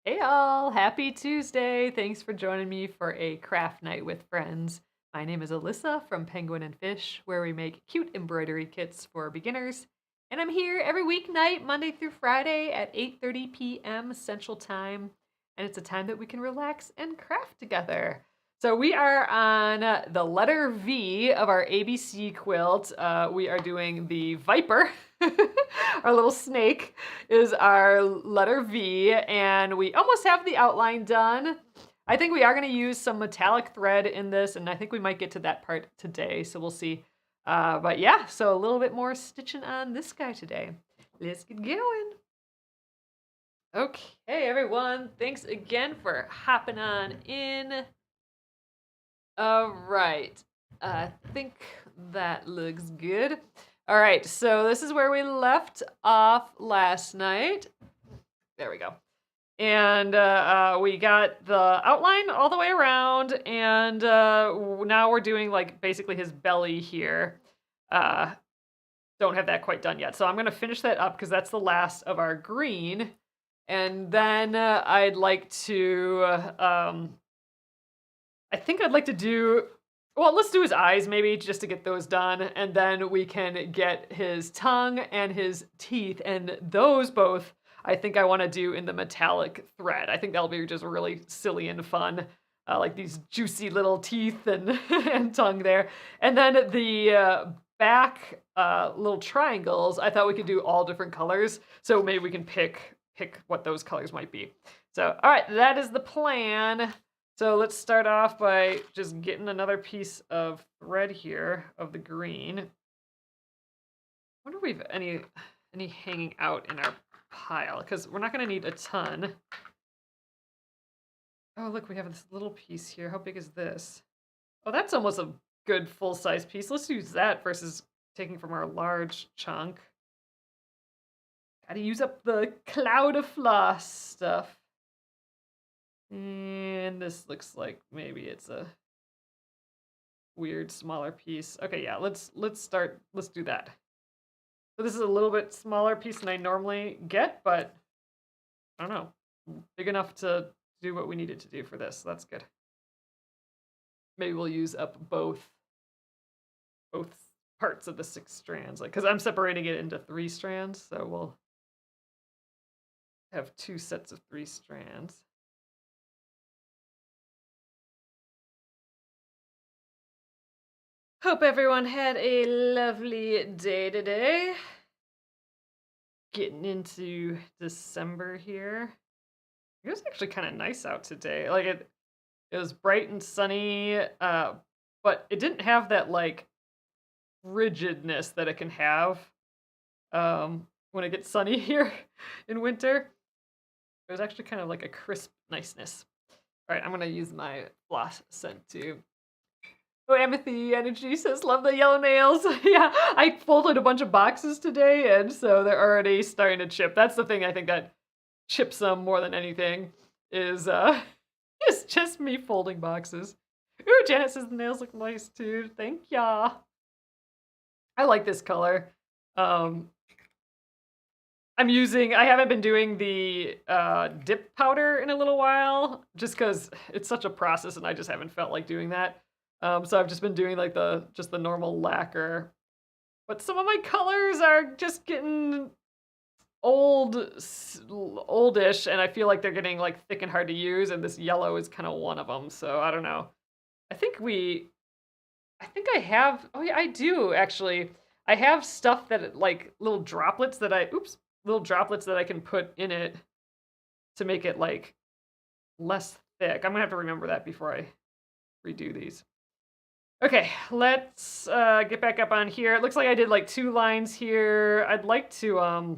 Hey all, happy Tuesday. Thanks for joining me for a craft night with friends. My name is Alyssa from Penguin and Fish, where we make cute embroidery kits for beginners. And I'm here every weeknight, Monday through Friday at 8:30 p.m. Central Time. And it's a time that we can relax and craft together. So we are on the letter V of our ABC quilt. We are doing the Viper, our little snake is our letter V, and we almost have the outline done. I think we are going to use some metallic thread in this, and I think we might get to that part today, so we'll see. But yeah, so a little bit more stitching on this guy today. Let's get going. Okay, everyone, thanks again for hopping on in. All right, I think that looks good. All right, so this is where we left off last night. There we go. And we got the outline all the way around, and now we're doing like basically his belly here. Don't have that quite done yet, so I'm gonna finish that up because that's the last of our green. And then I'd like to, I think I'd like to do, well, let's do his eyes maybe just to get those done, and then we can get his tongue and his teeth, and those both I think I want to do in the metallic thread. I think that'll be just really silly and fun, like these juicy little teeth and and tongue there. And then the back little triangles, I thought we could do all different colors, so maybe we can pick what those colors might be. So, all right, that is the plan. So let's start off by just getting another piece of thread here of the green. I wonder if we have any hanging out in our pile, because we're not going to need a ton. Oh, look, we have this little piece here. How big is this? Oh, that's almost a good full-size piece. Let's use that versus taking from our large chunk. Gotta use up the cloud of floss stuff. And this looks like maybe it's a weird smaller piece. Okay, yeah, let's do that. So this is a little bit smaller piece than I normally get, but I don't know, big enough to do what we needed to do for this. So that's good. Maybe we'll use up both parts of the 6 strands, like because I'm separating it into 3 strands, so we'll have 2 sets of 3 strands. Hope everyone had a lovely day today. Getting into December here. It was actually kind of nice out today. Like it was bright and sunny, but it didn't have that like rigidness that it can have when it gets sunny here in winter. It was actually kind of like a crisp niceness. All right, I'm gonna use my floss scent too. Oh, Amity Energy says, love the yellow nails. Yeah, I folded a bunch of boxes today, and so they're already starting to chip. That's the thing I think that chips them more than anything is is just me folding boxes. Ooh, Janet says the nails look nice too. Thank ya. I like this color. I haven't been doing the dip powder in a little while, just because it's such a process and I just haven't felt like doing that. So I've just been doing like the normal lacquer. But some of my colors are just getting oldish, and I feel like they're getting like thick and hard to use, and this yellow is kind of one of them. So I don't know. I think I have, oh yeah, I do actually. I have stuff that like little droplets that I can put in it to make it like less thick. I'm gonna have to remember that before I redo these. Okay, let's get back up on here. It looks like I did like 2 lines here. I'd like to, I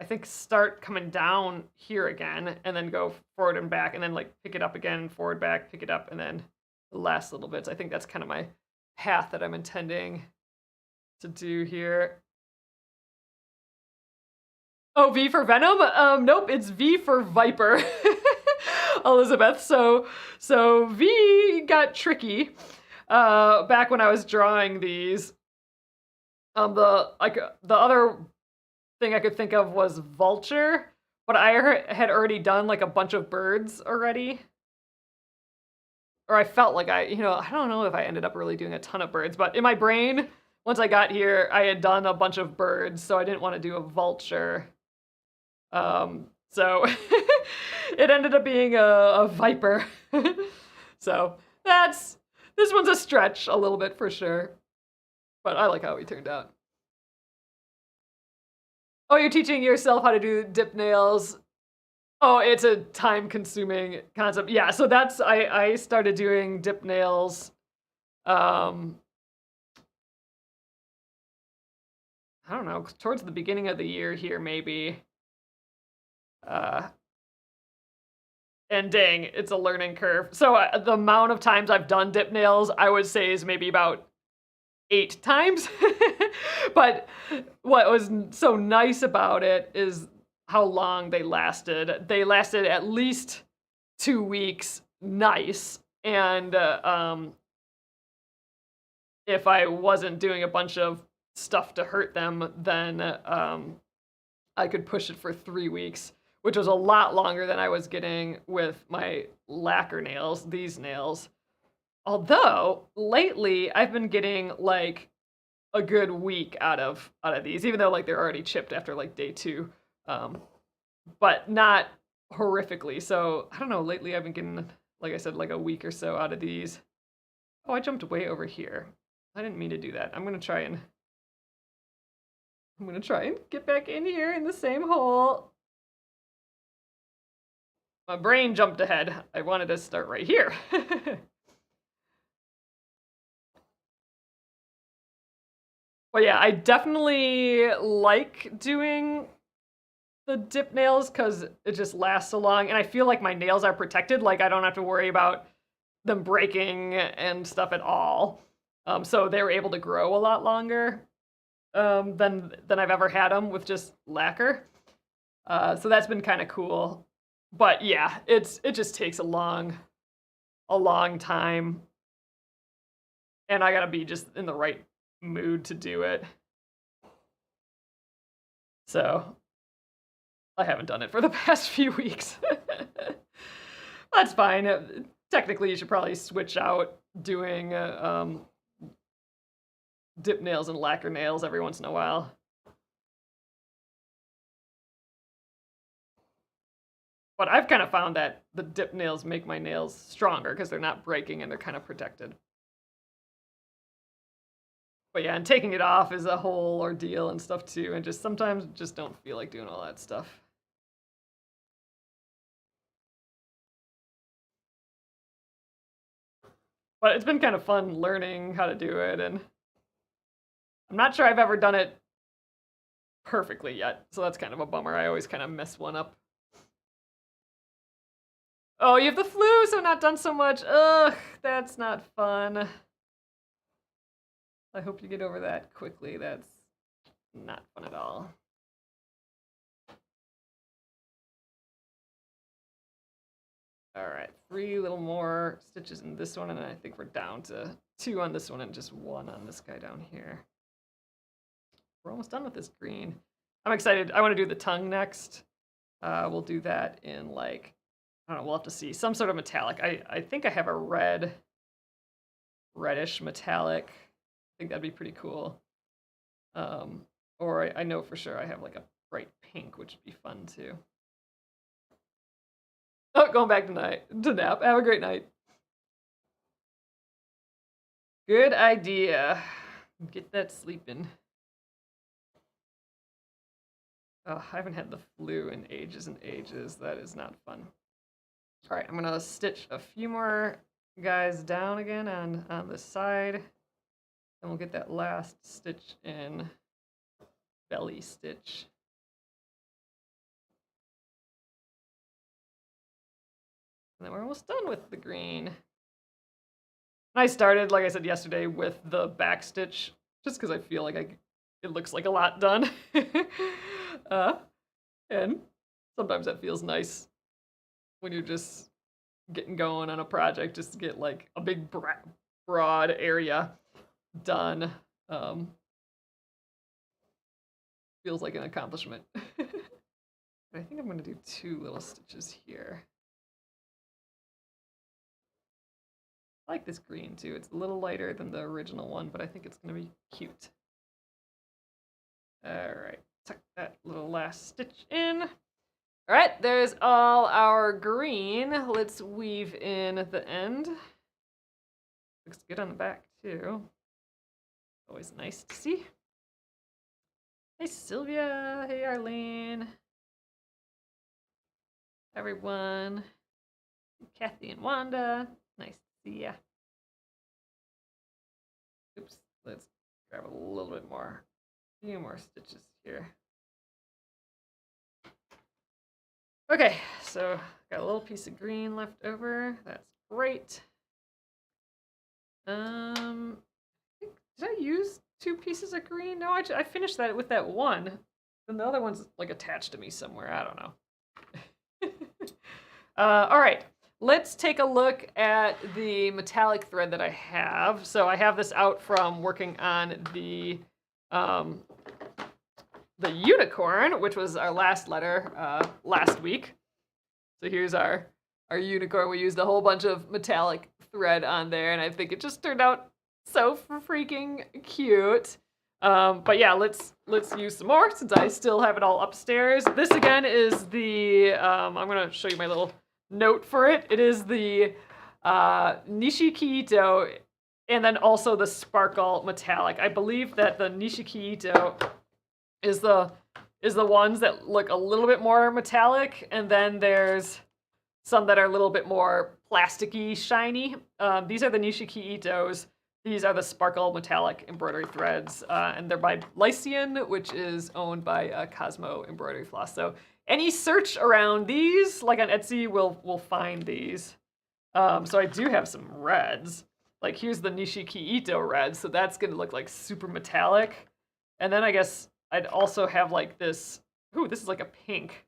think start coming down here again and then go forward and back and then like pick it up again, forward, back, pick it up, and then the last little bits. I think that's kind of my path that I'm intending to do here. Oh, V for Venom? Nope, it's V for Viper. Elizabeth. So V got tricky back when I was drawing these. The other thing I could think of was vulture, but I had already done like a bunch of birds already. Or I felt like I don't know if I ended up really doing a ton of birds, but in my brain, once I got here, I had done a bunch of birds, so I didn't want to do a vulture. So it ended up being a viper. So this one's a stretch a little bit for sure, but I like how he turned out. Oh, you're teaching yourself how to do dip nails. Oh, it's a time-consuming concept. Yeah, so I started doing dip nails. Um, I don't know, towards the beginning of the year here, maybe. Uh, and dang, it's a learning curve. So the amount of times I've done dip nails, I would say is maybe about 8 times. But what was so nice about it is how long they lasted. They lasted at least 2 weeks, nice. And if I wasn't doing a bunch of stuff to hurt them, then I could push it for 3 weeks, which was a lot longer than I was getting with my lacquer nails, these nails. Although lately I've been getting like a good week out of these, even though like they're already chipped after like day 2, but not horrifically. So I don't know. Lately I've been getting, like I said, like a week or so out of these. Oh, I jumped way over here. I didn't mean to do that. I'm gonna try and get back in here in the same hole. My brain jumped ahead. I wanted to start right here. But yeah, I definitely like doing the dip nails because it just lasts so long, and I feel like my nails are protected. Like I don't have to worry about them breaking and stuff at all. So they were able to grow a lot longer than I've ever had them with just lacquer. So that's been kind of cool. But yeah, it just takes a long time, and I gotta be just in the right mood to do it. So I haven't done it for the past few weeks. That's fine. Technically, you should probably switch out doing dip nails and lacquer nails every once in a while. But I've kind of found that the dip nails make my nails stronger because they're not breaking and they're kind of protected. But yeah, and taking it off is a whole ordeal and stuff too, and just sometimes just don't feel like doing all that stuff. But it's been kind of fun learning how to do it, and I'm not sure I've ever done it perfectly yet, so that's kind of a bummer. I always kind of mess one up. Oh, you have the flu, so not done so much. Ugh, that's not fun. I hope you get over that quickly. That's not fun at all. All right, 3 little more stitches in this one, and then I think we're down to 2 on this one and just 1 on this guy down here. We're almost done with this green. I'm excited. I want to do the tongue next. We'll do that in like, I don't know, we'll have to see. Some sort of metallic. I think I have a reddish metallic. I think that'd be pretty cool. Or I know for sure I have like a bright pink, which would be fun too. Oh, going back to nap. Have a great night. Good idea. Get that sleeping. Oh, I haven't had the flu in ages and ages. That is not fun. All right, I'm gonna stitch a few more guys down again on this side, and we'll get that last stitch in, belly stitch. And then we're almost done with the green. I started, like I said yesterday, with the back stitch, just because I feel like it looks like a lot done. And sometimes that feels nice when you're just getting going on a project, just to get like a big broad area done. Feels like an accomplishment. But I think I'm going to do 2 little stitches here. I like this green too. It's a little lighter than the original one, but I think it's going to be cute. All right, tuck that little last stitch in. All right, there's all our green. Let's weave in at the end. Looks good on the back too. Always nice to see. Hey Sylvia, hey Arlene. Everyone. Kathy and Wanda. Nice to see ya. Oops, let's grab a little bit more. A few more stitches here. Okay, so got a little piece of green left over. That's great. Did I use 2 pieces of green? No, I finished that with that one. And the other one's like attached to me somewhere. I don't know. All right, let's take a look at the metallic thread that I have. So I have this out from working on the unicorn, which was our last letter last week. So here's our unicorn. We used a whole bunch of metallic thread on there, and I think it just turned out so freaking cute. But yeah, let's use some more since I still have it all upstairs. This again is the, I'm gonna show you my little note for it. It is the Nishiki-ito and then also the sparkle metallic. I believe that the Nishiki-ito is the ones that look a little bit more metallic, and then there's some that are a little bit more plasticky, shiny. These are the Nishiki-itos. These are the sparkle metallic embroidery threads, and they're by Lycian, which is owned by Cosmo Embroidery Floss. So any search around these, like on Etsy, will find these. So I do have some reds. Like here's the Nishiki-ito red, so that's gonna look like super metallic. And then I guess I'd also have like this, ooh, this is like a pink.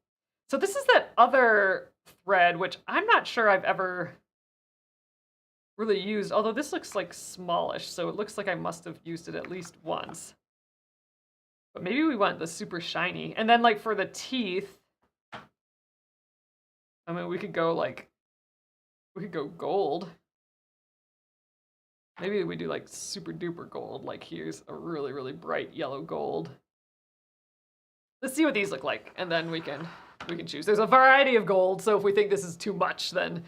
So this is that other thread, which I'm not sure I've ever really used, although this looks like smallish, so it looks like I must have used it at least once. But maybe we want the super shiny. And then like for the teeth, I mean, we could go gold. Maybe we do like super duper gold, like here's a really, really bright yellow gold. Let's see what these look like, and then we can choose. There's a variety of gold, so if we think this is too much, then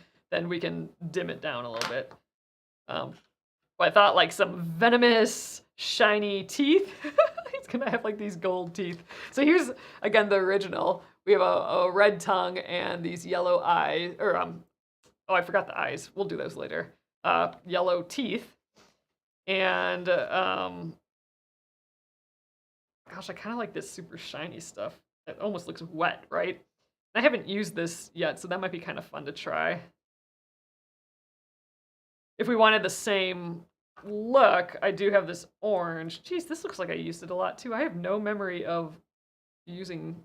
we can dim it down a little bit. But I thought like some venomous, shiny teeth. He's gonna have like these gold teeth. So here's, again, the original. We have a red tongue and these yellow eyes, or oh, I forgot the eyes. We'll do those later. Yellow teeth. And, gosh, I kind of like this super shiny stuff. It almost looks wet, right? I haven't used this yet, so that might be kind of fun to try. If we wanted the same look, I do have this orange. Geez, this looks like I used it a lot too. I have no memory of using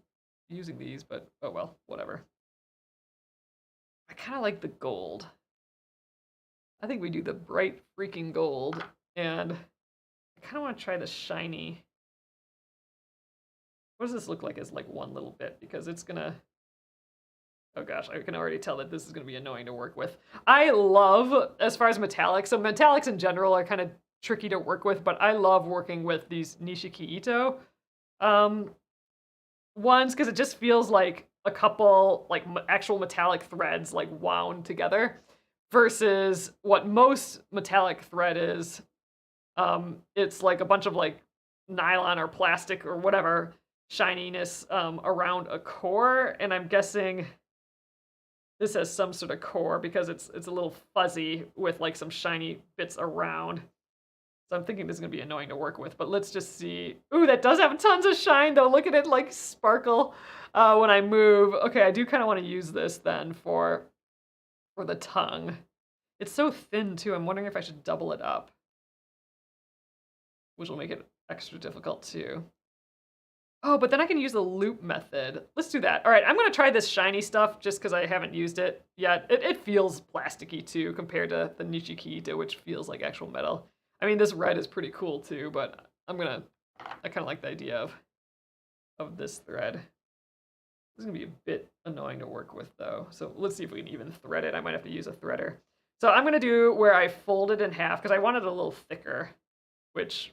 these, but oh well, whatever. I kind of like the gold. I think we do the bright freaking gold, and I kind of want to try the shiny. What does this look like as like one little bit? Because it's gonna, oh gosh, I can already tell that this is gonna be annoying to work with. I love, as far as metallics, so metallics in general are kind of tricky to work with, but I love working with these Nishiki-ito ones, because it just feels like a couple like actual metallic threads like wound together, versus what most metallic thread is. It's like a bunch of like nylon or plastic or whatever shininess around a core, and I'm guessing this has some sort of core because it's a little fuzzy with like some shiny bits around. So I'm thinking this is gonna be annoying to work with, but let's just see. Ooh, that does have tons of shine though. Look at it like sparkle when I move. Okay, I do kind of want to use this then for the tongue. It's so thin too. I'm wondering if I should double it up, which will make it extra difficult too. Oh, but then I can use the loop method. Let's do that. All right, I'm gonna try this shiny stuff just because I haven't used it yet. It feels plasticky too compared to the Nishiki-ito, which feels like actual metal. I mean, this red is pretty cool too, but I kind of like the idea of this thread. This is gonna be a bit annoying to work with though. So let's see if we can even thread it. I might have to use a threader. So I'm gonna do where I fold it in half because I want it a little thicker, which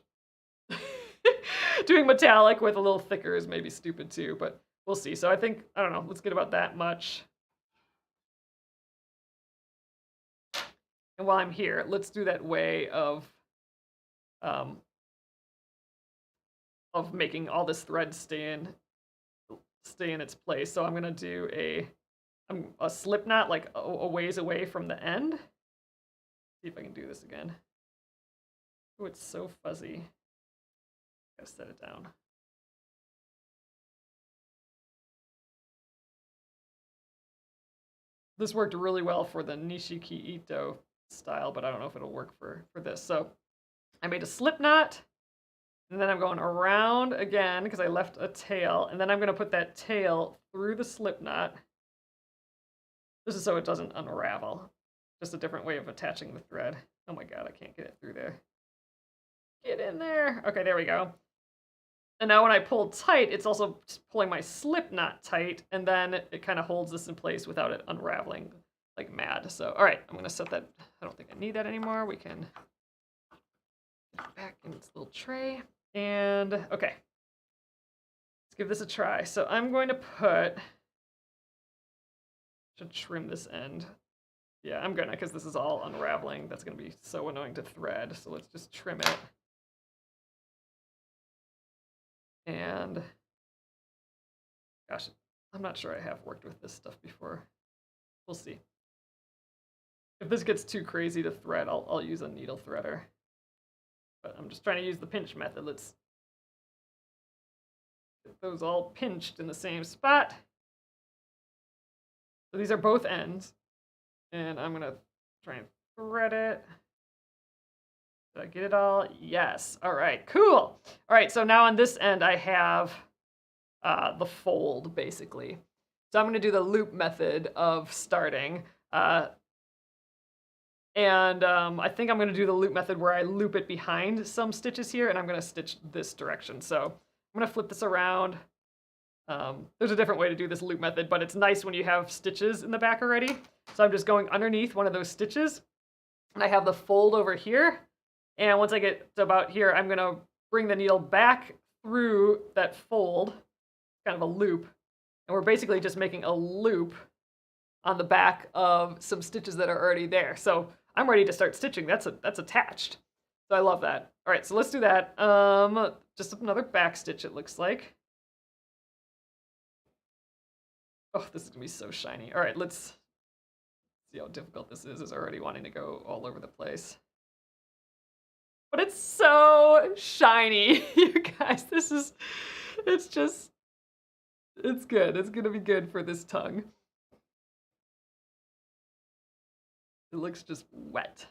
doing metallic with a little thicker is maybe stupid too, but we'll see. So I think, I don't know, let's get about that much. And while I'm here, let's do that way of making all this thread stay in its place. So I'm gonna do a slip knot like a ways away from the end. See if I can do this again. Oh, it's so fuzzy. Gotta set it down. This worked really well for the Nishiki Ito style, but I don't know if it'll work for this. So I made a slip knot, and then I'm going around again because I left a tail, and then I'm going to put that tail through the slip knot. This is so it doesn't unravel. Just a different way of attaching the thread. Oh my god, I can't get it through there. Get in there. Okay, there we go. And now when I pull tight, it's also pulling my slip knot tight, and then it kind of holds this in place without it unraveling like mad. So, all right, I'm gonna set that. I don't think I need that anymore. We can get it back in its little tray. And okay, let's give this a try. So I'm going to should trim this end. Yeah, I'm gonna, because this is all unraveling. That's gonna be so annoying to thread. So let's just trim it. And gosh, I'm not sure I have worked with this stuff before. We'll see. If this gets too crazy to thread, I'll use a needle threader. But I'm just trying to use the pinch method. Let's get those all pinched in the same spot. So these are both ends. And I'm gonna try and thread it. Did I get it all? Yes. All right, cool. All right, so now on this end, I have the fold, basically. So I'm going to do the loop method of starting. I think I'm going to do the loop method where I loop it behind some stitches here, and I'm going to stitch this direction. So I'm going to flip this around. There's a different way to do this loop method, but it's nice when you have stitches in the back already. So I'm just going underneath one of those stitches, and I have the fold over here. And once I get to about here, I'm going to bring the needle back through that fold, kind of a loop. And we're basically just making a loop on the back of some stitches that are already there. So I'm ready to start stitching. That's attached. So I love that. All right, so let's do that. Just another back stitch, it looks like. Oh, this is going to be so shiny. All right, let's see how difficult this is. It's already wanting to go all over the place. But it's so shiny, you guys. It's good. It's gonna be good for this tongue. It looks just wet.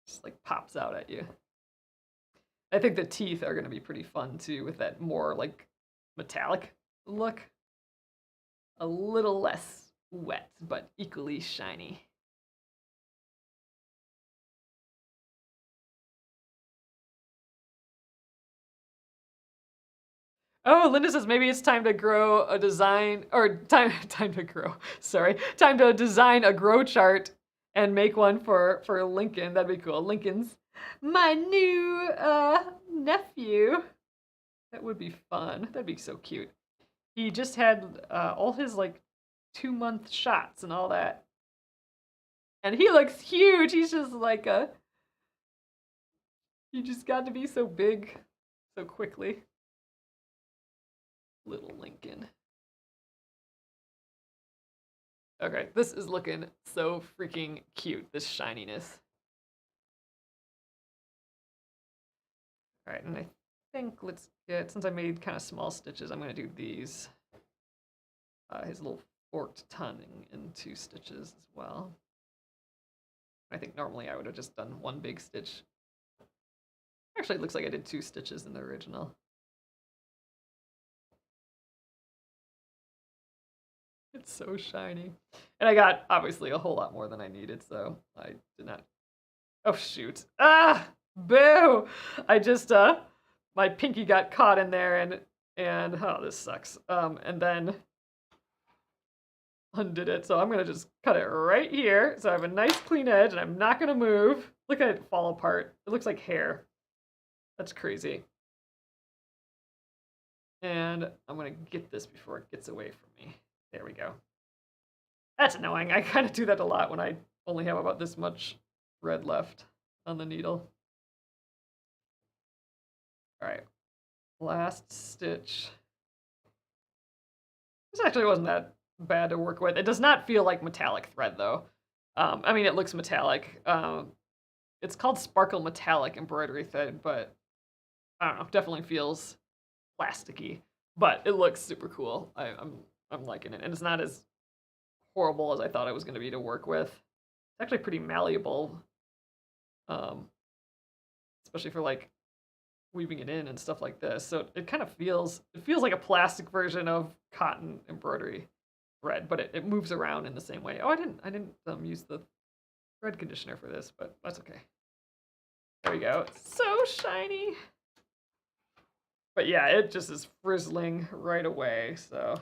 Just like pops out at you. I think the teeth are gonna be pretty fun too with that more like metallic look. A little less wet, but equally shiny. Oh, Linda says maybe it's time to grow a design, or time to design a grow chart and make one for Lincoln. That'd be cool. Lincoln's my new nephew. That would be fun. That'd be so cute. He just had all his like 2-month shots and all that. And he looks huge. He's just like he just got to be so big so quickly. Little Lincoln. Okay, this is looking so freaking cute, this shininess. All right, and I think let's get, since I made kind of small stitches, I'm going to do these. His little forked tongue in 2 stitches as well. I think normally I would have just done 1 big stitch. Actually, it looks like I did 2 stitches in the original. It's so shiny. And I got, obviously, a whole lot more than I needed, so I did not... Oh, shoot. Ah! Boo! I just, my pinky got caught in there, and and oh, this sucks. And then undid it. So I'm gonna just cut it right here. So I have a nice clean edge and I'm not gonna move. Look at it fall apart. It looks like hair. That's crazy. And I'm gonna get this before it gets away from me. There we go. That's annoying. I kind of do that a lot when I only have about this much red left on the needle. All right, last stitch. This actually wasn't that bad to work with. It does not feel like metallic thread though. I mean, it looks metallic. It's called sparkle metallic embroidery thread, but I don't know, definitely feels plasticky. But it looks super cool. I'm liking it, and it's not as horrible as I thought it was going to be to work with. It's actually pretty malleable, especially for like weaving it in and stuff like this. So it kind of feels like a plastic version of cotton embroidery thread, but it moves around in the same way. Oh, I didn't use the thread conditioner for this, but that's okay. There we go. It's so shiny. But yeah, it just is frizzling right away, so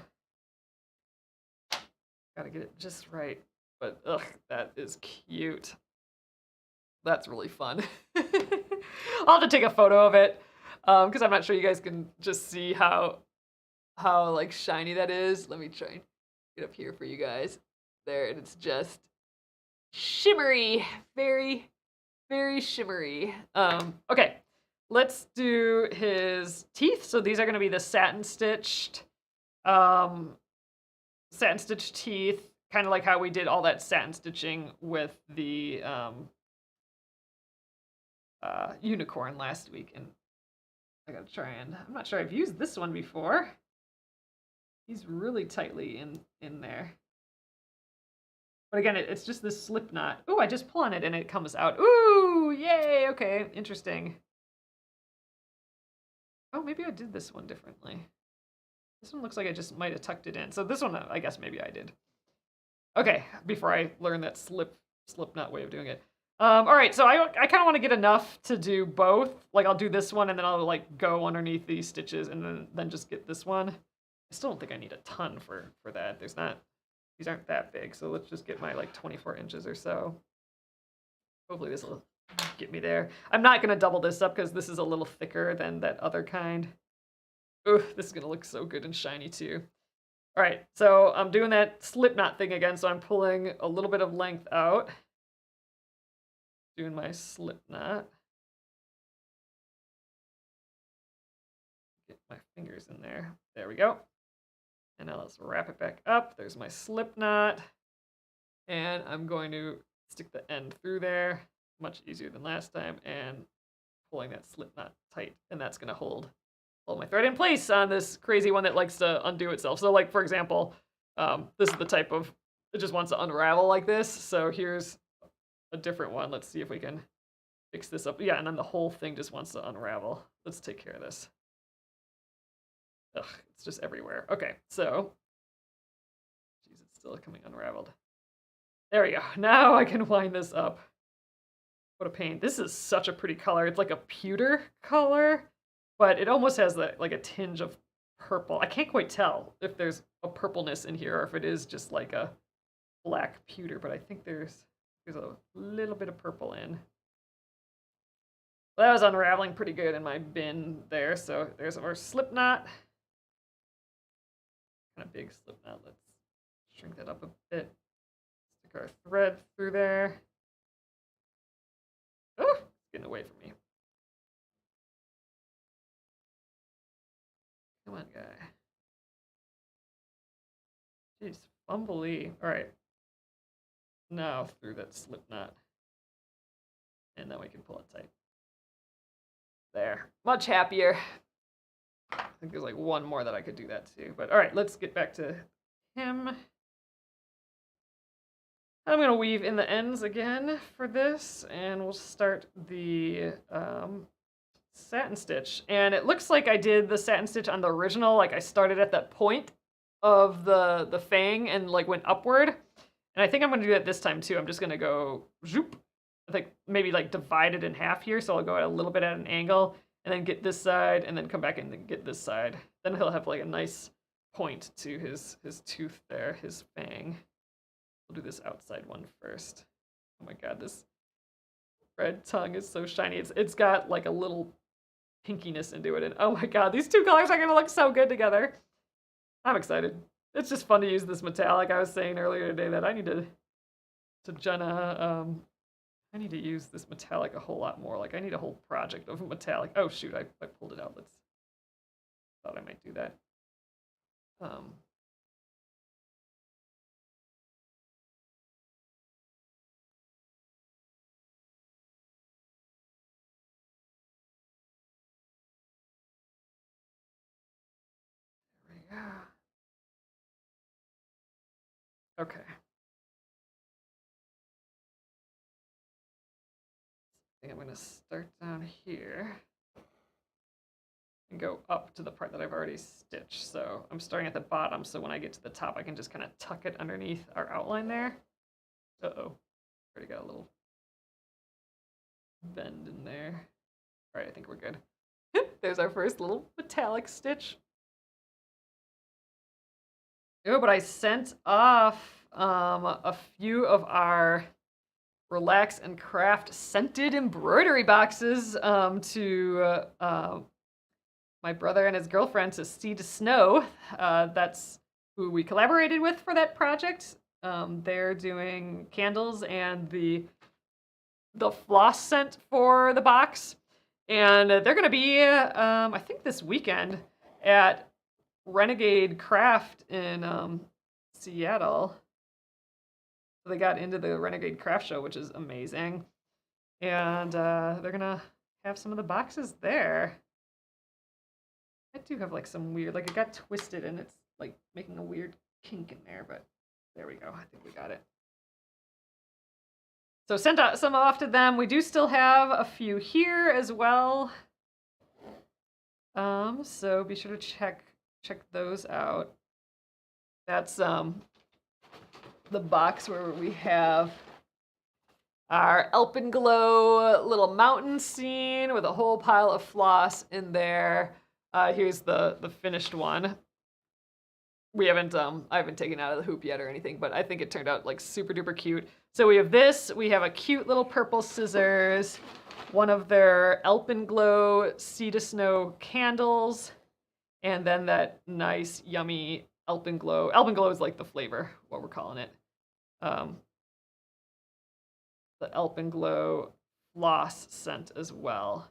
gotta get it just right. But ugh, that is cute. That's really fun. I'll have to take a photo of it, because I'm not sure you guys can just see how like shiny that is. Let me try and get up here for you guys. There, and it's just shimmery, very, very shimmery. Okay, let's do his teeth. So these are going to be the satin stitched teeth, kind of like how we did all that satin stitching with the unicorn last week. And I gotta try and, I'm not sure I've used this one before. He's really tightly in there. But again, it's just this slip knot. Ooh, I just pull on it and it comes out. Ooh, yay, okay, interesting. Oh, maybe I did this one differently. This one looks like I just might have tucked it in. So this one, I guess maybe I did. Okay, before I learn that slip knot way of doing it. All right, so I kind of want to get enough to do both. Like I'll do this one and then I'll like go underneath these stitches and then just get this one. I still don't think I need a ton for that. These aren't that big, so let's just get my like 24 inches or so. Hopefully this will get me there. I'm not gonna double this up because this is a little thicker than that other kind. Ooh, this is gonna look so good and shiny too. All right, so I'm doing that slip knot thing again, so I'm pulling a little bit of length out. Doing my slip knot. Get my fingers in there. There we go. And now let's wrap it back up. There's my slip knot. And I'm going to stick the end through there. Much easier than last time. And pulling that slip knot tight. And that's going to hold my thread in place on this crazy one that likes to undo itself. So like, for example, this is the type of, it just wants to unravel like this. So here's a different one. Let's see if we can fix this up. Yeah, and then the whole thing just wants to unravel. Let's take care of this. Ugh, it's just everywhere. Okay, so, geez, it's still coming unraveled. There we go. Now I can wind this up. What a pain. This is such a pretty color. It's like a pewter color, but it almost has like a tinge of purple. I can't quite tell if there's a purpleness in here or if it is just like a black pewter, but I think there's a little bit of purple in. Well, that was unraveling pretty good in my bin there. So there's our slip knot. Kind of big slip knot. Let's shrink that up a bit. Stick our thread through there. Oh, it's getting away from me. Come on, guy. Jeez, fumbly. All right. Now through that slip knot. And then we can pull it tight. There. Much happier. I think there's like one more that I could do that too. But all right, let's get back to him. I'm going to weave in the ends again for this. And we'll start the satin stitch. And it looks like I did the satin stitch on the original. Like I started at that point of the fang and like went upward. And I think I'm going to do that this time too. I'm just going to go zoop. I think maybe like divide it in half here. So I'll go a little bit at an angle and then get this side, and then come back and then get this side. Then he'll have like a nice point to his tooth there, his fang. We'll do this outside one first. Oh my god, this red tongue is so shiny. It's got like a little pinkiness into it, and oh my god, these two colors are gonna look so good together. I'm excited. It's just fun to use this metallic. I was saying earlier today that I need to Jenna, I need to use this metallic a whole lot more. Like I need a whole project of metallic. Oh shoot, I pulled it out. Thought I might do that. Okay. I think I'm gonna start down here and go up to the part that I've already stitched. So I'm starting at the bottom, so when I get to the top, I can just kind of tuck it underneath our outline there. Uh-oh, already got a little bend in there. All right, I think we're good. There's our first little metallic stitch. Oh, but I sent off a few of our Relax and Craft scented embroidery boxes to my brother and his girlfriend, to Seed Snow. That's who we collaborated with for that project. They're doing candles and the floss scent for the box. And they're going to be, I think this weekend, at Renegade Craft in Seattle. So they got into the Renegade Craft Show, which is amazing. And they're going to have some of the boxes there. I do have like some weird, like it got twisted and it's like making a weird kink in there, but there we go. I think we got it. So sent out some off to them. We do still have a few here as well. So be sure to check those out. That's the box where we have our Alpenglow little mountain scene with a whole pile of floss in there. Here's the finished one. We haven't I haven't taken it out of the hoop yet or anything, but I think it turned out like super duper cute. So we have this, we have a cute little purple scissors, one of their Alpenglow Seed Snow candles, and then that nice yummy Alpenglow. Alpenglow is like the flavor, what we're calling it. The Alpenglow floss scent as well.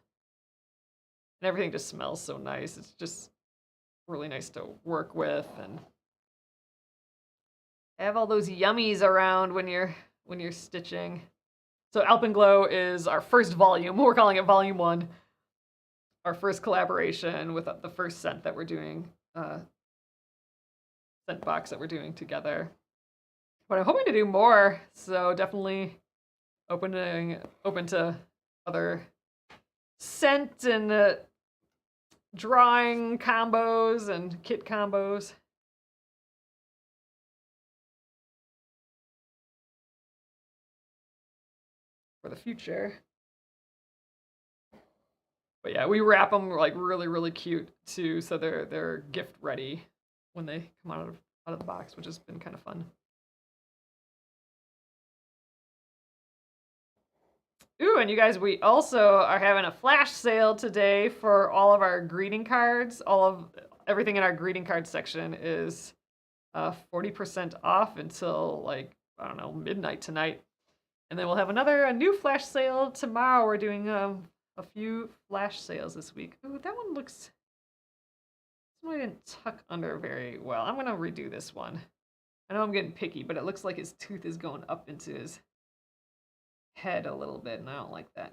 And everything just smells so nice. It's just really nice to work with and have all those yummies around when you're stitching. So Alpenglow is our first volume. We're calling it Volume 1. Our first collaboration with the first scent that we're doing, scent box that we're doing together. But I'm hoping to do more, so definitely open to other scent and drawing combos and kit combos. For the future. But yeah, we wrap them like really, really cute too, so they're gift ready when they come out of the box, which has been kind of fun. Ooh, and you guys, we also are having a flash sale today for all of our greeting cards. Everything in our greeting card section is 40% off until like, I don't know, midnight tonight. And then we'll have a new flash sale tomorrow. We're doing a few flash sales this week. Ooh, that one looks, this one I didn't tuck under very well. I'm gonna redo this one. I know I'm getting picky, but it looks like his tooth is going up into his head a little bit, and I don't like that.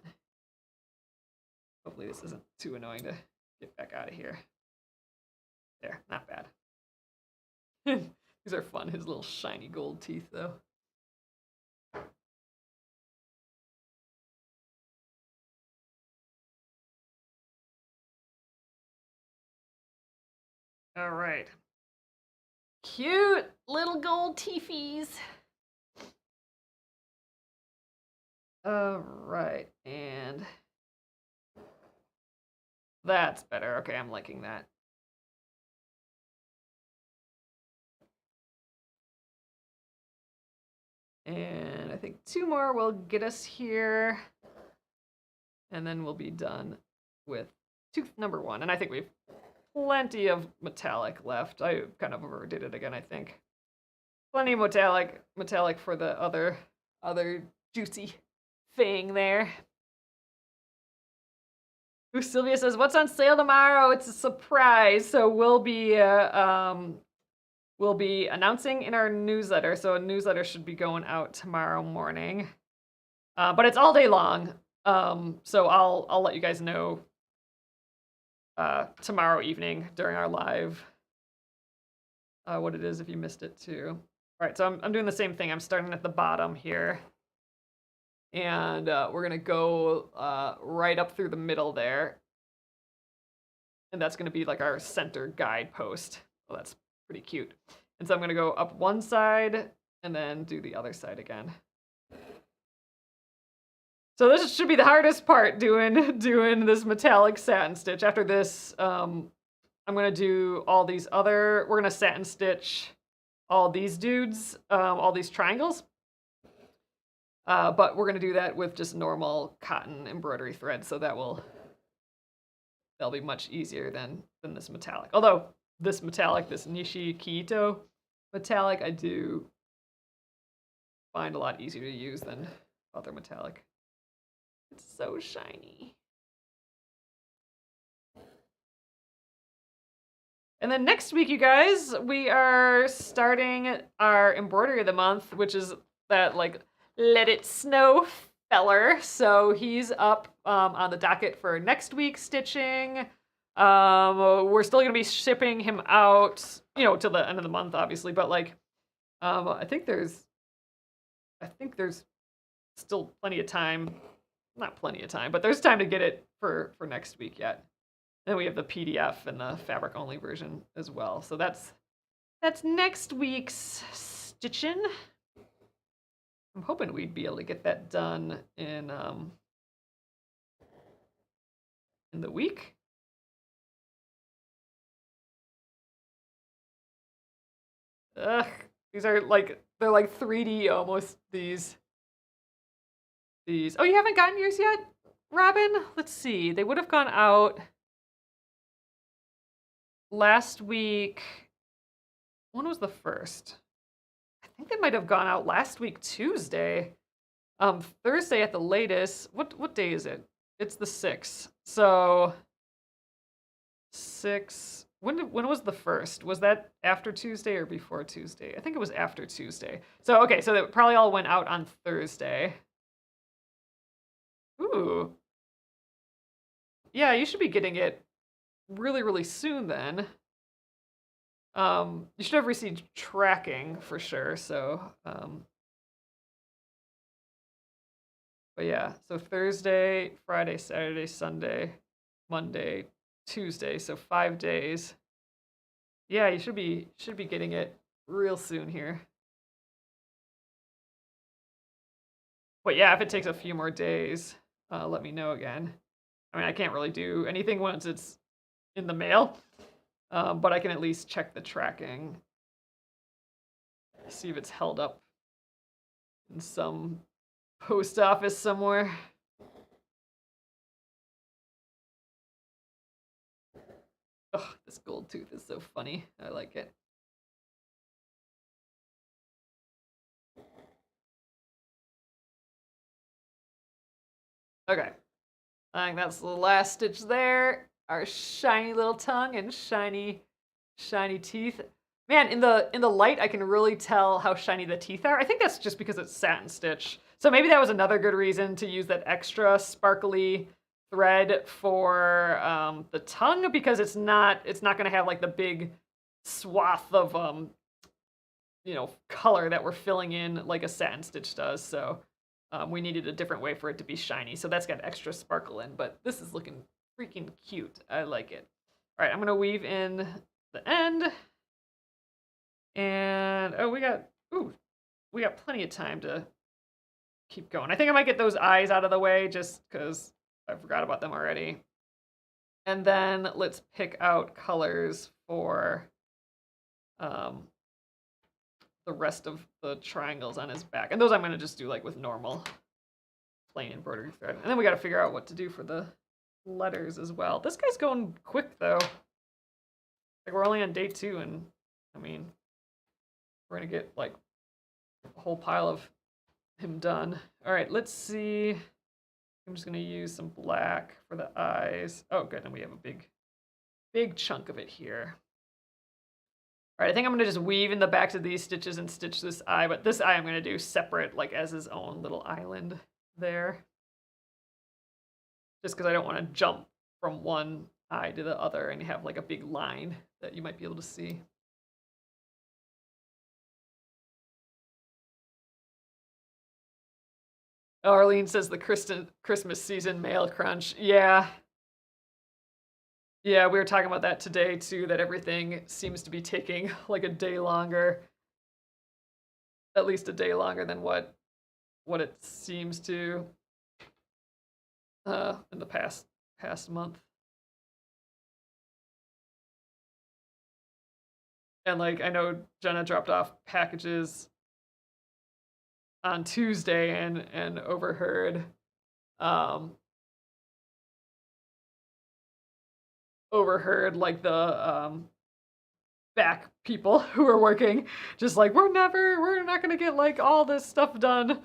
Hopefully this isn't too annoying to get back out of here. There, not bad. These are fun, his little shiny gold teeth though. All right. Cute little gold teefies. All right, and That's better. Okay, I'm liking that. And I think 2 more will get us here. And then we'll be done with tooth number 1. And I think we've plenty of metallic left. I kind of overdid it again, I think. Plenty of metallic for the other juicy thing there. Ooh, Sylvia says, "What's on sale tomorrow? It's a surprise." So we'll be announcing in our newsletter. So a newsletter should be going out tomorrow morning, but it's all day long. So I'll let you guys know tomorrow evening during our live what it is if you missed it too. All right, so I'm doing the same thing. I'm starting at the bottom here. And we're going to go right up through the middle there. And that's going to be like our center guidepost. Well, that's pretty cute. And so I'm going to go up one side and then do the other side again. So this should be the hardest part, doing this metallic satin stitch. After this, I'm going to do all these we're going to satin stitch all these dudes, all these triangles. But we're going to do that with just normal cotton embroidery thread, so that'll be much easier than this metallic. Although this metallic, this Nishi Kiito metallic, I do find a lot easier to use than other metallic. It's so shiny. And then next week, you guys, we are starting our embroidery of the month, which is that like Let It Snow feller. So he's up on the docket for next week's stitching. We're still gonna be shipping him out, till the end of the month, obviously. But like, I think there's still plenty of time. Not plenty of time, but there's time to get it for next week yet. Then we have the PDF and the fabric only version as well. So that's next week's stitching. I'm hoping we'd be able to get that done in the week. Ugh, these are they're like 3D almost, these. Oh, you haven't gotten yours yet, Robin? Let's see. They would have gone out last week. When was the first? I think they might have gone out last week, Tuesday. Thursday at the latest. What day is it? It's the 6th. So 6. When was the first? Was that after Tuesday or before Tuesday? I think it was after Tuesday. So okay, so they probably all went out on Thursday. Ooh. Yeah, you should be getting it really, really soon then. You should have received tracking for sure, so but yeah, so Thursday, Friday, Saturday, Sunday, Monday, Tuesday, so 5 days. Yeah, you should be getting it real soon here. But yeah, if it takes a few more days, let me know again. I mean, I can't really do anything once it's in the mail, but I can at least check the tracking, see if it's held up in some post office somewhere. Oh, this gold tooth is so funny. I like it. Okay. I think that's the last stitch there. Our shiny little tongue and shiny teeth. Man, in the light, I can really tell how shiny the teeth are. I think that's just because it's satin stitch. So maybe that was another good reason to use that extra sparkly thread for the tongue, because it's not going to have like the big swath of color that we're filling in like a satin stitch does. So we needed a different way for it to be shiny. So that's got extra sparkle in, but this is looking freaking cute. I like it. All right, I'm gonna weave in the end. And we got plenty of time to keep going. I think I might get those eyes out of the way just because I forgot about them already. And then let's pick out colors for the rest of the triangles on his back. And those I'm going to just do like with normal plain embroidery thread. And then we got to figure out what to do for the letters as well. This guy's going quick though. Like we're only on day 2 and I mean, we're going to get like a whole pile of him done. All right, let's see. I'm just going to use some black for the eyes. Oh, good. And we have a big chunk of it here. All right, I think I'm going to just weave in the backs of these stitches and stitch this eye, but this eye I'm going to do separate, like as his own little island there. Just because I don't want to jump from one eye to the other and have like a big line that you might be able to see. Arlene says the Christmas season mail crunch. Yeah. Yeah, we were talking about that today too, that everything seems to be taking like a day longer. At least a day longer than what it seems to in the past month. And like I know Jenna dropped off packages on Tuesday and overheard like the back people who are working just like we're not gonna get like all this stuff done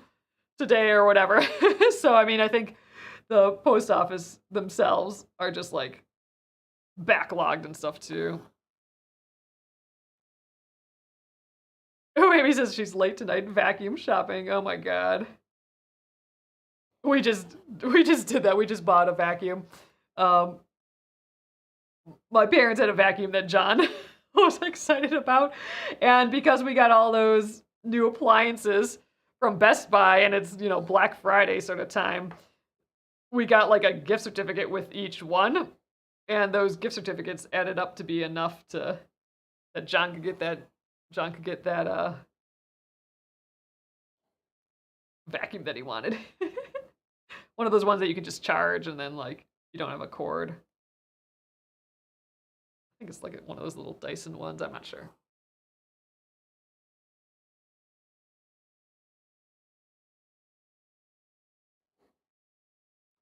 today or whatever. So I mean I think the post office themselves are just like backlogged and stuff too. Oh, Amy says she's late tonight vacuum shopping. Oh my god. We just did that. We just bought a vacuum. My parents had a vacuum that John was excited about, and because we got all those new appliances from Best Buy and it's, you know, Black Friday sort of time, we got like a gift certificate with each one, and those gift certificates added up to be enough that John could get that vacuum that he wanted. One of those ones that you can just charge and then like you don't have a cord. I think it's like one of those little Dyson ones. I'm not sure.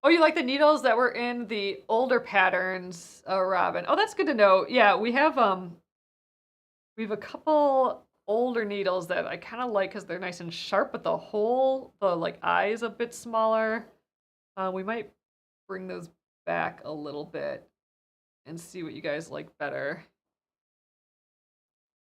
Oh, you like the needles that were in the older patterns, Robin? Oh, that's good to know. Yeah, we have a couple older needles that I kind of like because they're nice and sharp, but the like eye is a bit smaller. We might bring those back a little bit and see what you guys like better.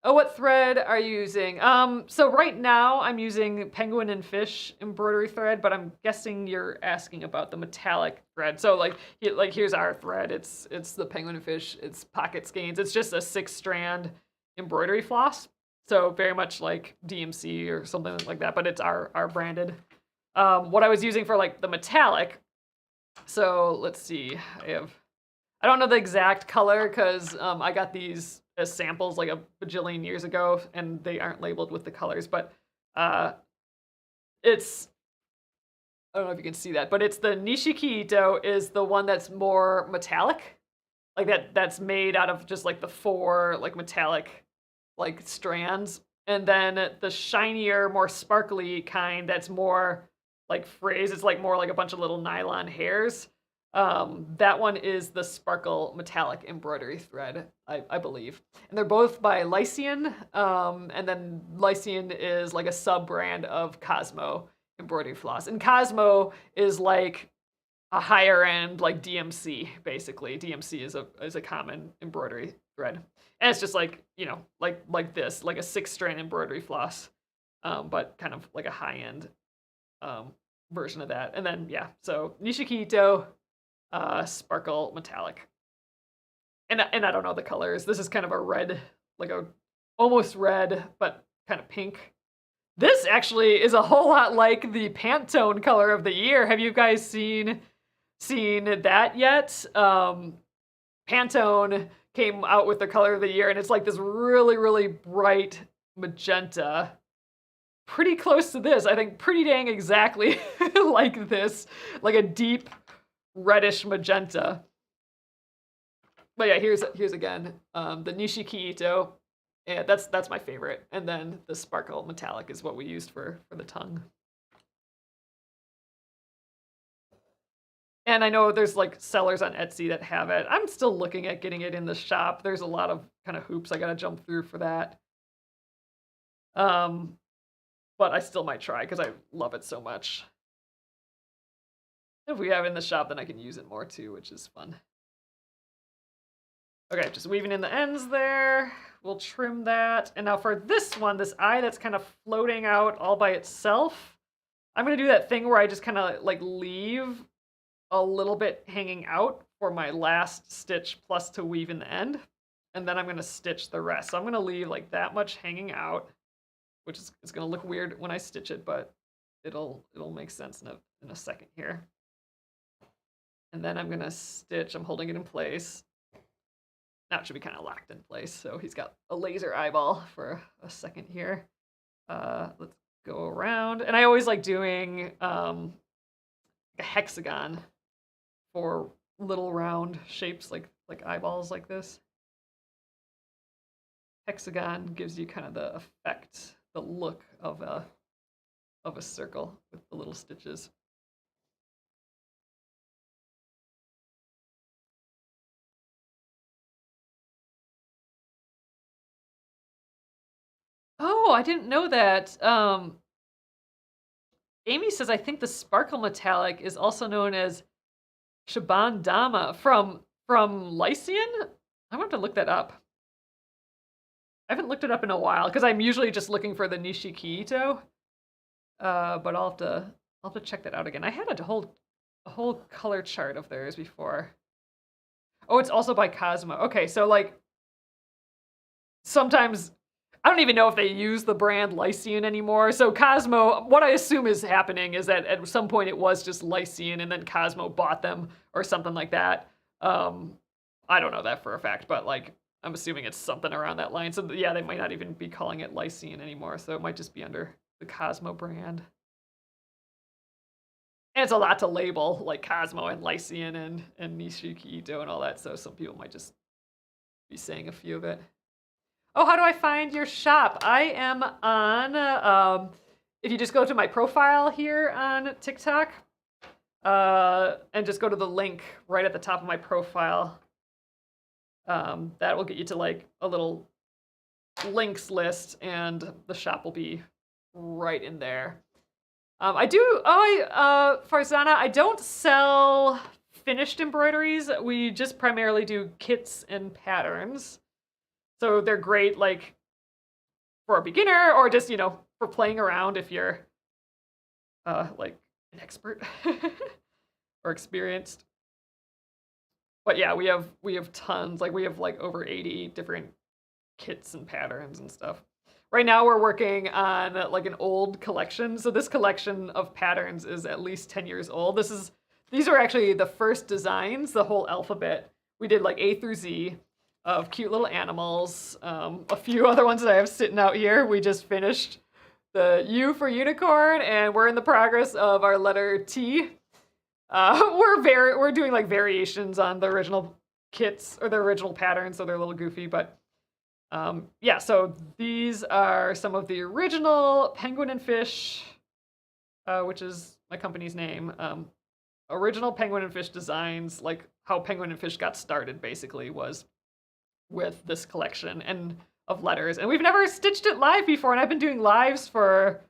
Oh, what thread are you using? So right now I'm using penguin and fish embroidery thread, but I'm guessing you're asking about the metallic thread. So like here's our thread. It's the penguin and fish. It's pocket skeins. It's just a 6-strand embroidery floss. So very much like DMC or something like that, but it's our branded. What I was using for like the metallic. So let's see. I don't know the exact color because I got these as samples like a bajillion years ago, and they aren't labeled with the colors, but it's, I don't know if you can see that, but it's the Nishiki-ito is the one that's more metallic, like that's made out of just like the 4 like metallic like strands, and then the shinier, more sparkly kind that's more like frizz, it's like more like a bunch of little nylon hairs. That one is the sparkle metallic embroidery thread, I believe. And they're both by Lycian, and then Lycian is like a sub-brand of Cosmo embroidery floss. And Cosmo is like a higher end, like DMC, basically. DMC is a common embroidery thread. And it's just like, you know, like this, like a 6-strand embroidery floss, but kind of like a high-end version of that. And then, yeah, so Nishiki-ito, sparkle metallic. And I don't know the colors. This is kind of a red, like a almost red, but kind of pink. This actually is a whole lot like the Pantone color of the year. Have you guys seen that yet? Pantone came out with the color of the year, and it's like this really, really bright magenta. Pretty close to this. I think pretty dang exactly like this. Like a deep reddish magenta. But yeah, here's again the Nishiki Ito. Yeah, that's my favorite. And then the sparkle metallic is what we used for the tongue. And I know there's like sellers on Etsy that have it. I'm still looking at getting it in the shop. There's a lot of kind of hoops I gotta jump through for that. Um, but I still might try because I love it so much. If we have it in the shop, then I can use it more too, which is fun. Okay, just weaving in the ends there. We'll trim that. And now for this one, this eye that's kind of floating out all by itself, I'm gonna do that thing where I just kind of like leave a little bit hanging out for my last stitch plus to weave in the end. And then I'm gonna stitch the rest. So I'm gonna leave like that much hanging out, which is it's gonna look weird when I stitch it, but it'll make sense in a second here. And then I'm gonna stitch, I'm holding it in place. Now it should be kind of locked in place. So he's got a laser eyeball for a second here. Let's go around. And I always like doing a hexagon for little round shapes like eyeballs like this. Hexagon gives you kind of the effect, the look of a circle with the little stitches. Oh, I didn't know that. Amy says, I think the sparkle metallic is also known as Shaban Dama from Lycian? I'm gonna have to look that up. I haven't looked it up in a while because I'm usually just looking for the Nishiki Ito. But I'll have to check that out again. I had a whole color chart of theirs before. Oh, it's also by Cosmo. Okay, so like sometimes I don't even know if they use the brand Lycian anymore. So Cosmo, what I assume is happening is that at some point it was just Lycian and then Cosmo bought them or something like that. I don't know that for a fact, but like I'm assuming it's something around that line. So yeah, they might not even be calling it Lycian anymore. So it might just be under the Cosmo brand. And it's a lot to label, like Cosmo and Lycian and Nishiki Ito and all that. So some people might just be saying a few of it. Oh, how do I find your shop? I am on, if you just go to my profile here on TikTok, and just go to the link right at the top of my profile, that will get you to like a little links list, and the shop will be right in there. Farzana, I don't sell finished embroideries. We just primarily do kits and patterns. So they're great, like, for a beginner or just, for playing around if you're, like, an expert or experienced. But yeah, we have tons. Like, we have, like, over 80 different kits and patterns and stuff. Right now we're working on, like, an old collection. So this collection of patterns is at least 10 years old. These are actually the first designs, the whole alphabet. We did, like, A through Z. Of cute little animals. A few other ones that I have sitting out here. We just finished the U for unicorn, and we're in the progress of our letter T. We're doing like variations on the original kits or the original patterns, so they're a little goofy, but yeah. So these are some of the original Penguin and Fish, which is my company's name. Original Penguin and Fish designs, like how Penguin and Fish got started, basically was with this collection and of letters. And we've never stitched it live before, and I've been doing lives for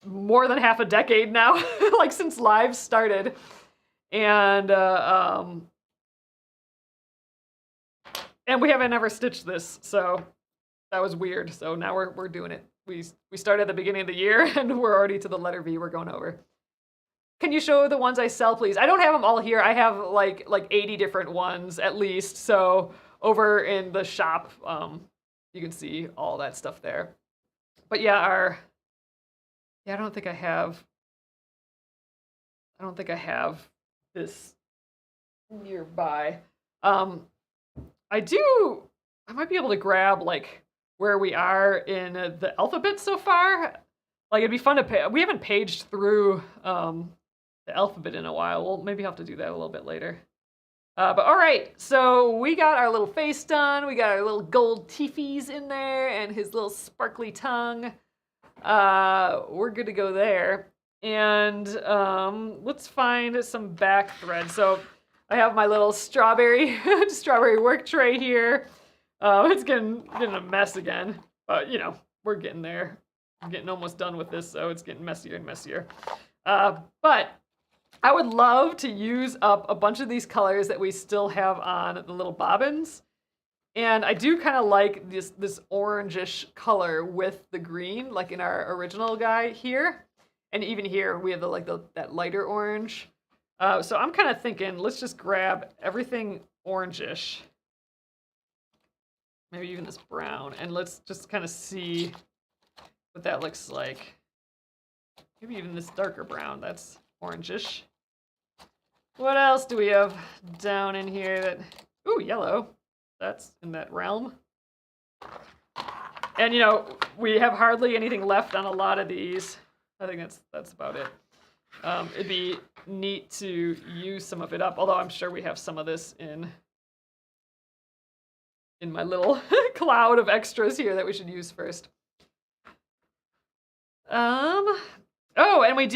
more than half a decade now, like since lives started. And we haven't ever stitched this, so that was weird. So now we're doing it. We started at the beginning of the year, and we're already to the letter V we're going over. Can you show the ones I sell, please? I don't have them all here. I have like 80 different ones at least. So over in the shop, you can see all that stuff there. But yeah, I don't think I have this nearby. I might be able to grab like where we are in the alphabet so far. Like it'd be fun to we haven't paged through the alphabet in a while. Well, maybe I'll have to do that a little bit later. But all right, so we got our little face done. We got our little gold teefies in there and his little sparkly tongue. We're good to go there. And let's find some back thread. So I have my little strawberry strawberry work tray here. It's getting a mess again, but you know we're getting there. I'm getting almost done with this, so it's getting messier and messier. But I would love to use up a bunch of these colors that we still have on the little bobbins. And I do kind of like this orangish color with the green, like in our original guy here. And even here, we have that lighter orange. So I'm kind of thinking, let's just grab everything orangish. Maybe even this brown. And let's just kind of see what that looks like. Maybe even this darker brown, that's orangish. What else do we have down in here that, ooh, yellow. That's in that realm. And you know, we have hardly anything left on a lot of these. I think that's about it. It'd be neat to use some of it up, although I'm sure we have some of this in my little cloud of extras here that we should use first. Oh, and we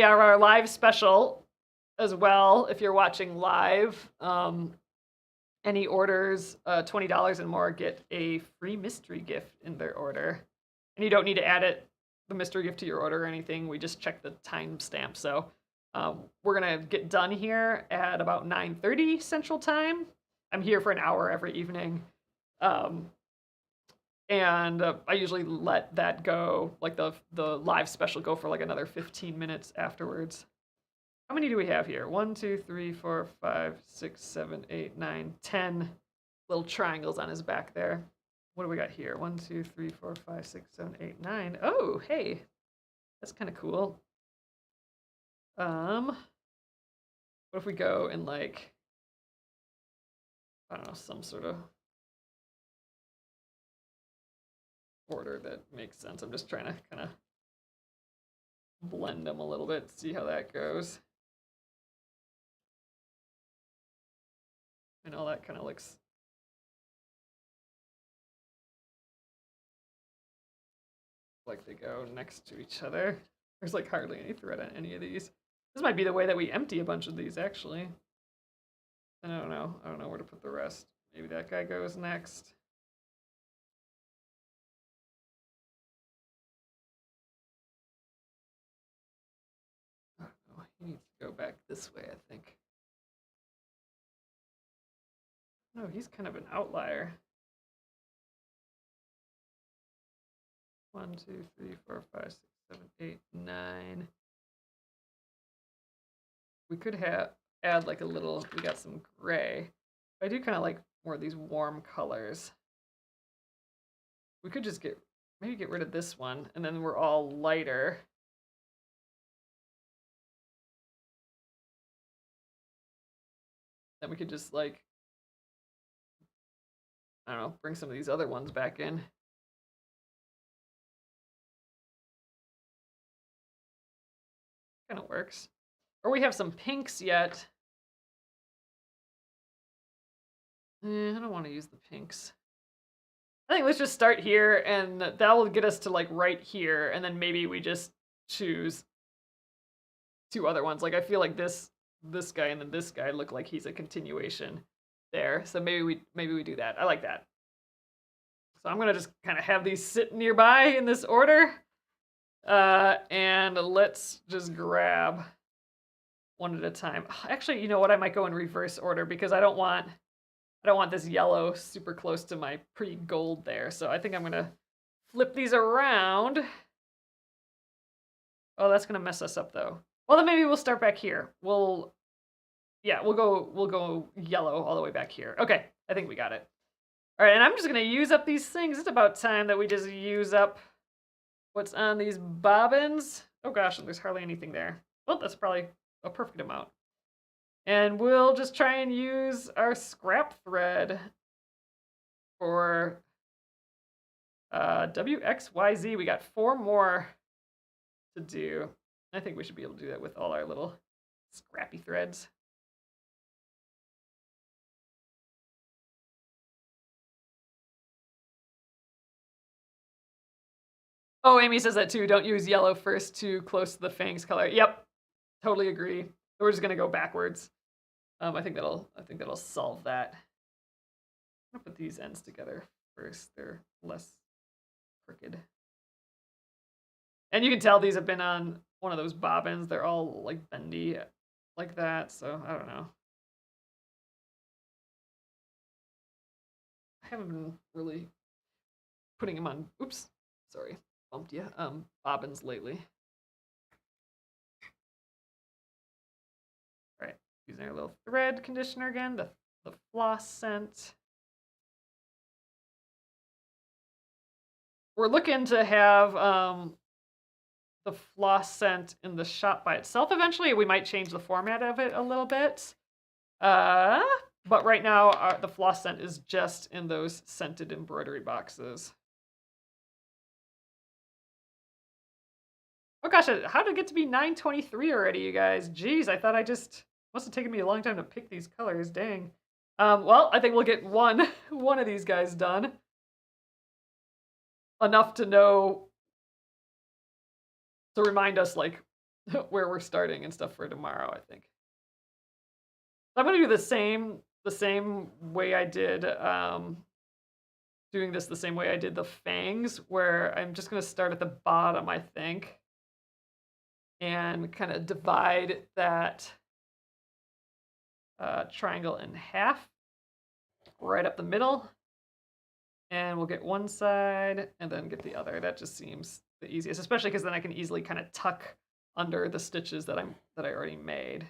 have our live special as well. If you're watching live, any orders $20 and more get a free mystery gift in their order. And you don't need to add the mystery gift to your order or anything. We just check the timestamp. So we're going to get done here at about 9:30 Central Time. I'm here for an hour every evening. And I usually let that go, like the live special go for like another 15 minutes afterwards. How many do we have here? 1, 2, 3, 4, 5, 6, 7, 8, 9, 10 little triangles on his back there. What do we got here? 1, 2, 3, 4, 5, 6, 7, 8, 9. Oh, hey, that's kind of cool. What if we go in like, I don't know, some sort of order that makes sense. I'm just trying to kind of blend them a little bit, see how that goes. I know that kind of looks like they go next to each other. There's like hardly any thread on any of these. This might be the way that we empty a bunch of these, actually. And I don't know where to put the rest. Maybe that guy goes next. I don't know. He needs to go back this way, I think. No, he's kind of an outlier. 1, 2, 3, 4, 5, 6, 7, 8, 9. We could add like a little, we got some gray. I do kind of like more of these warm colors. We could just maybe get rid of this one, and then we're all lighter. Then we could just like, I don't know, bring some of these other ones back in. Kind of works. Or we have some pinks yet. I don't want to use the pinks. I think let's just start here, and that will get us to like right here, and then maybe we just choose 2 other ones. Like I feel like this guy and then this guy look like he's a continuation there. So maybe we do that. I like that. So I'm gonna just kind of have these sit nearby in this order. And let's just grab one at a time. Actually, you know what? I might go in reverse order because I don't want this yellow super close to my pretty gold there. So I think I'm gonna flip these around. Oh, that's gonna mess us up though. Well, then maybe we'll start back here. We'll go yellow all the way back here. Okay, I think we got it. All right, and I'm just gonna use up these things. It's about time that we just use up what's on these bobbins. Oh gosh, there's hardly anything there. Well, that's probably a perfect amount. And we'll just try and use our scrap thread for WXYZ. We got 4 more to do. I think we should be able to do that with all our little scrappy threads. Oh, Amy says that too. Don't use yellow first, too close to the fangs color. Yep, totally agree. We're just gonna go backwards. I think that'll solve that. I'm gonna put these ends together first. They're less crooked. And you can tell these have been on one of those bobbins. They're all like bendy like that, so I don't know. I haven't been really putting them on, oops, sorry, bumped you, bobbins lately. All right, using our little thread conditioner again, the floss scent. We're looking to have the floss scent in the shop by itself eventually. We might change the format of it a little bit. But right now, the floss scent is just in those scented embroidery boxes. Oh gosh, how did it get to be 9:23 already, you guys? Jeez, I thought must have taken me a long time to pick these colors, dang. Well, I think we'll get one of these guys done. Enough to know, to remind us, like, where we're starting and stuff for tomorrow, I think. I'm gonna do the same way I did, doing this the same way I did the fangs, where I'm just gonna start at the bottom, I think, and kind of divide that triangle in half, right up the middle, and we'll get one side and then get the other. That just seems the easiest, especially because then I can easily kind of tuck under the stitches that I already made.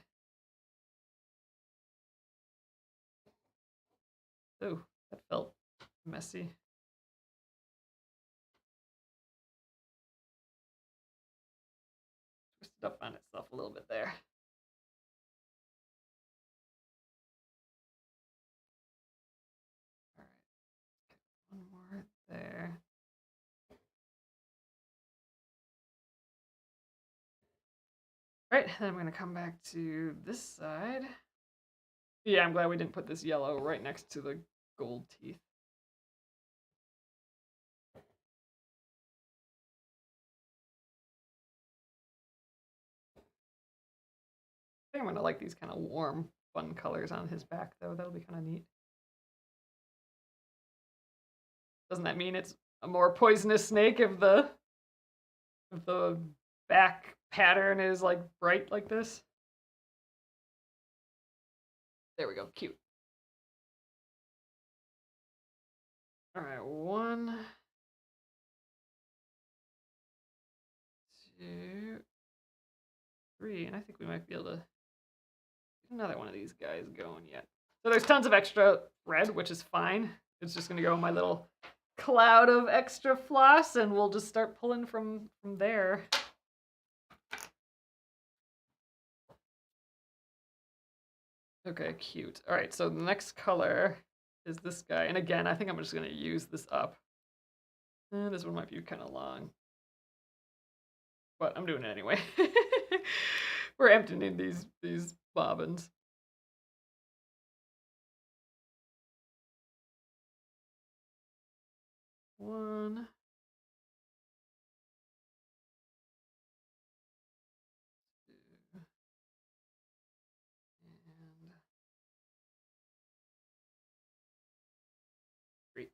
Oh, that felt messy. Twisted up on itself a little bit there. All right, one more there. All right, then I'm gonna come back to this side. Yeah, I'm glad we didn't put this yellow right next to the gold teeth. I think I'm gonna like these kind of warm, fun colors on his back, though. That'll be kind of neat. Doesn't that mean it's a more poisonous snake if the back pattern is like bright like this? There we go, cute. All right, 1, 2, 3, and I think we might be able to get another one of these guys going yet. So there's tons of extra thread, which is fine. It's just gonna go in my little cloud of extra floss, and we'll just start pulling from there. Okay, cute. All right, so the next color is this guy. And again, I think I'm just going to use this up. This one might be kind of long. But I'm doing it anyway. We're emptying these bobbins. One. Two. And 3.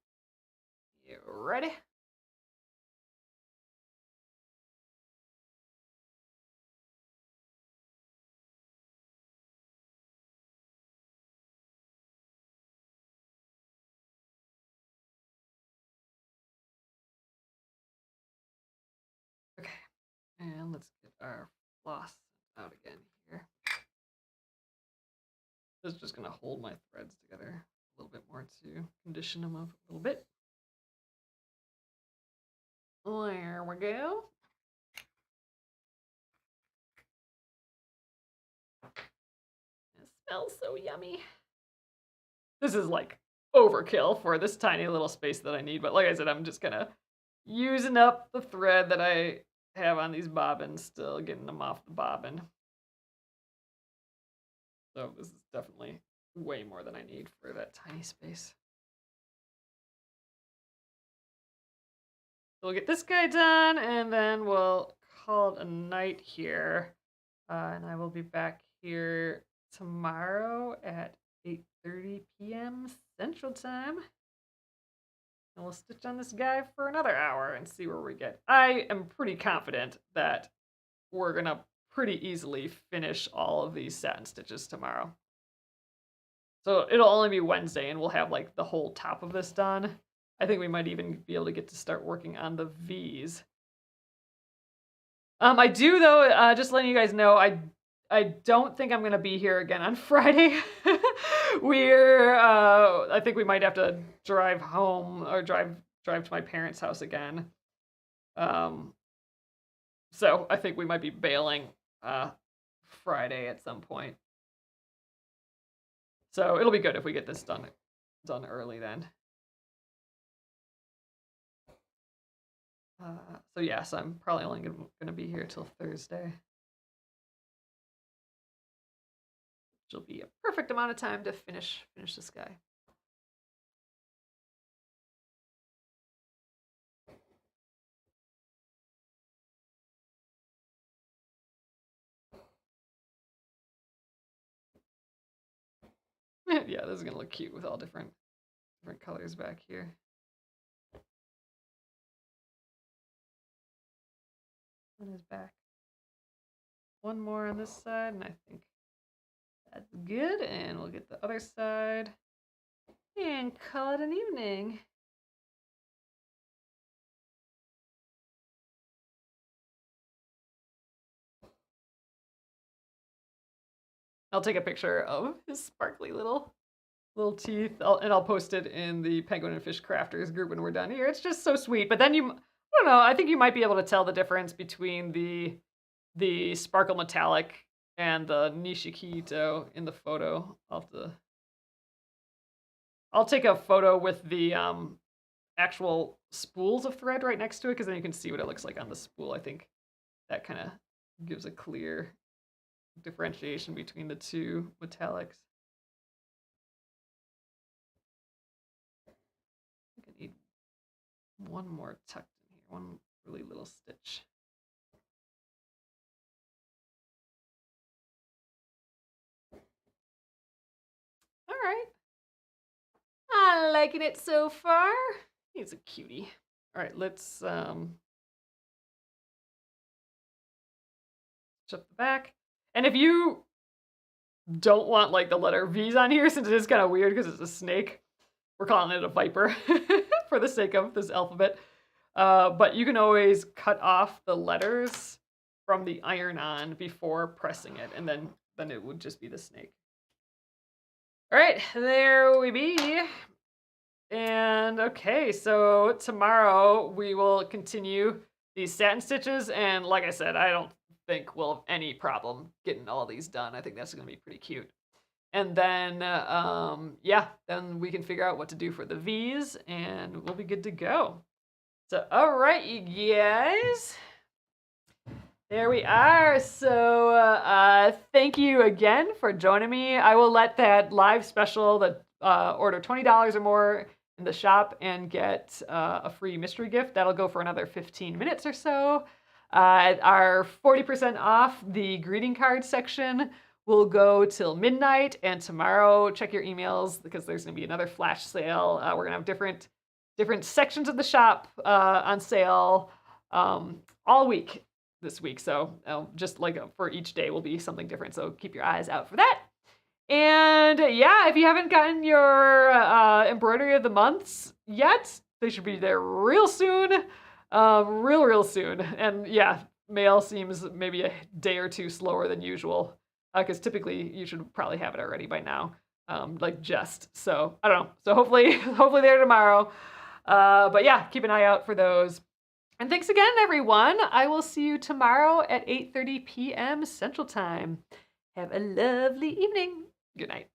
You ready? Okay. And let's get our floss out again here. This is just going to hold my threads together a little bit more to condition them up a little bit. There we go. It smells so yummy. This is like overkill for this tiny little space that I need, but like I said, I'm just kind of using up the thread that I have on these bobbins, still getting them off the bobbin. So this is definitely way more than I need for that tiny space. we'll get this guy done, and then we'll call it a night here. And I will be back here tomorrow at 8:30 p.m. Central Time. And we'll stitch on this guy for another hour and see where we get. I am pretty confident that we're going to pretty easily finish all of these satin stitches tomorrow. So it'll only be Wednesday, and we'll have like the whole top of this done. I think we might even be able to get to start working on the V's. I do though, just letting you guys know, I don't think I'm gonna be here again on Friday. I think we might have to drive home or drive to my parents' house again. So I think we might be bailing Friday at some point. So it'll be good if we get this done early then. So yes, I'm probably only gonna be here till Thursday. Which will be a perfect amount of time to finish this guy. Yeah, this is gonna look cute with all different colors back here. On his back. One more on this side, and I think that's good. And we'll get the other side and call it an evening. I'll take a picture of his sparkly little teeth, and I'll post it in the Penguin and Fish Crafters group when we're done here. It's just so sweet. But then I don't know, I think you might be able to tell the difference between the sparkle metallic and the Nishikito in the photo. I'll take a photo with the actual spools of thread right next to it, because then you can see what it looks like on the spool. I think that kind of gives a clear differentiation between the two metallics. I think I need one more tucked in here, one really little stitch. All right. I'm liking it so far. He's a cutie. All right, let's shut the back. And if you don't want like the letter V's on here, since it is kind of weird because it's a snake, we're calling it a viper for the sake of this alphabet. But you can always cut off the letters from the iron-on before pressing it, and then it would just be the snake. All right, there we be. And okay, so tomorrow we will continue these satin stitches, and like I said, I don't think we'll have any problem getting all these done. I think that's gonna be pretty cute. And then, yeah, then we can figure out what to do for the V's, and we'll be good to go. So, all right, you guys. There we are. So, thank you again for joining me. I will let that live special, that order $20 or more in the shop and get a free mystery gift. That'll go for another 15 minutes or so. Our 40% off the greeting card section will go till midnight, and tomorrow check your emails because there's gonna be another flash sale. We're gonna have different sections of the shop on sale all week this week. So just like for each day will be something different. So keep your eyes out for that. And yeah, if you haven't gotten your embroidery of the months yet, they should be there real soon, real soon. And yeah, mail seems maybe a day or two slower than usual, because typically you should probably have it already by now, so I don't know. So hopefully they're tomorrow. But yeah, keep an eye out for those. And thanks again, everyone. I will see you tomorrow at 8:30 p.m. Central Time. Have a lovely evening. Good night.